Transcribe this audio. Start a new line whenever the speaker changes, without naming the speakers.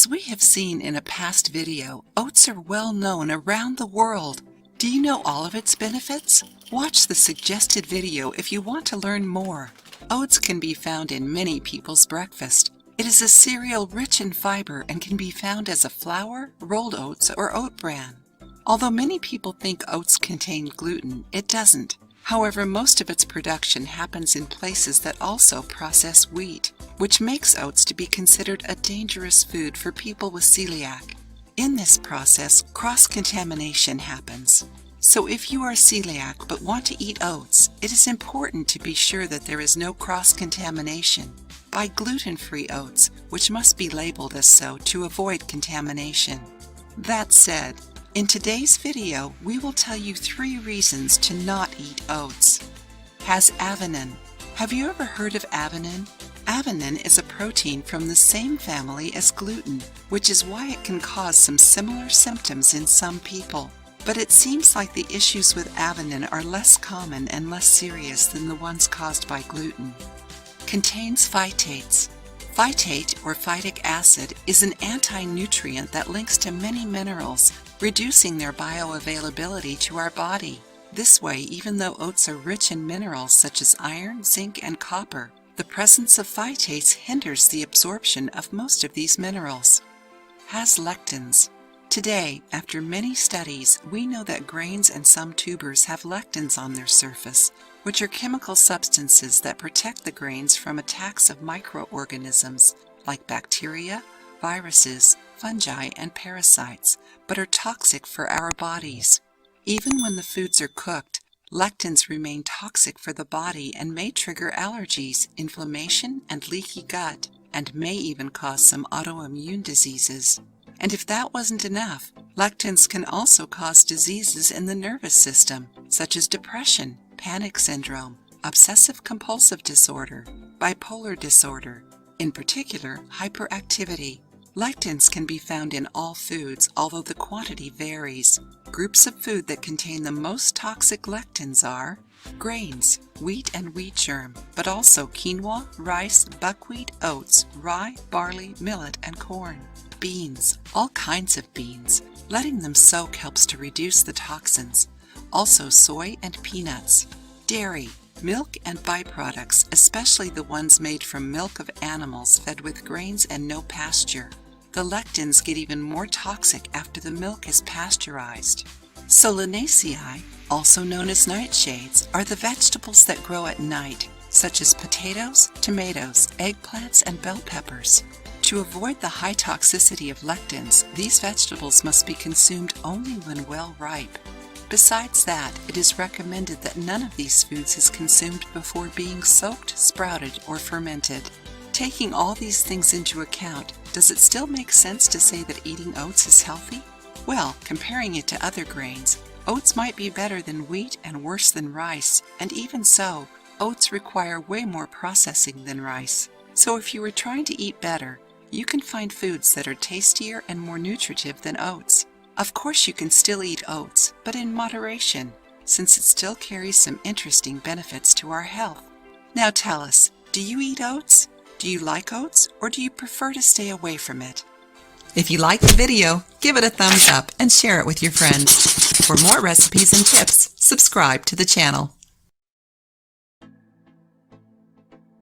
As we have seen in a past video, oats are well known around the world. Do you know all of its benefits? Watch the suggested video if you want to learn more. Oats can be found in many people's breakfast. It is a cereal rich in fiber and can be found as a flour, rolled oats, or oat bran. Although many people think oats contain gluten, it doesn't. However, most of its production happens in places that also process wheat, which makes oats to be considered a dangerous food for people with celiac. In this process, cross-contamination happens. So if you are celiac but want to eat oats, it is important to be sure that there is no cross-contamination. Buy gluten-free oats, which must be labeled as so to avoid contamination. That said, in today's video, we will tell you 3 reasons to not eat oats. Has avenin. Have you ever heard of avenin? Avenin is a protein from the same family as gluten, which is why it can cause some similar symptoms in some people. But it seems like the issues with avenin are less common and less serious than the ones caused by gluten. Contains phytates. Phytate, or phytic acid, is an anti-nutrient that links to many minerals, reducing their bioavailability to our body. This way, even though oats are rich in minerals such as iron, zinc, and copper, the presence of phytates hinders the absorption of most of these minerals. Has lectins. Today, after many studies, we know that grains and some tubers have lectins on their surface, which are chemical substances that protect the grains from attacks of microorganisms like bacteria, viruses, fungi, and parasites, but are toxic for our bodies. Even when the foods are cooked, lectins remain toxic for the body and may trigger allergies, inflammation, and leaky gut, and may even cause some autoimmune diseases. And if that wasn't enough, lectins can also cause diseases in the nervous system, such as depression, panic syndrome, obsessive-compulsive disorder, bipolar disorder, in particular, hyperactivity. Lectins can be found in all foods, although the quantity varies. Groups of food that contain the most toxic lectins are grains, wheat and wheat germ, but also quinoa, rice, buckwheat, oats, rye, barley, millet, and corn. Beans, all kinds of beans. Letting them soak helps to reduce the toxins. Also soy and peanuts. Dairy, milk and byproducts, especially the ones made from milk of animals fed with grains and no pasture. The lectins get even more toxic after the milk is pasteurized. Solanaceae, also known as nightshades, are the vegetables that grow at night, such as potatoes, tomatoes, eggplants, and bell peppers. To avoid the high toxicity of lectins, these vegetables must be consumed only when well ripe. Besides that, it is recommended that none of these foods is consumed before being soaked, sprouted, or fermented. Taking all these things into account, does it still make sense to say that eating oats is healthy? Well, comparing it to other grains, oats might be better than wheat and worse than rice, and even so, oats require way more processing than rice. So if you are trying to eat better, you can find foods that are tastier and more nutritive than oats. Of course you can still eat oats, but in moderation, since it still carries some interesting benefits to our health. Now tell us, do you eat oats? Do you like oats, or do you prefer to stay away from it? If you liked the video, give it a thumbs up and share it with your friends. For more recipes and tips, subscribe to the channel.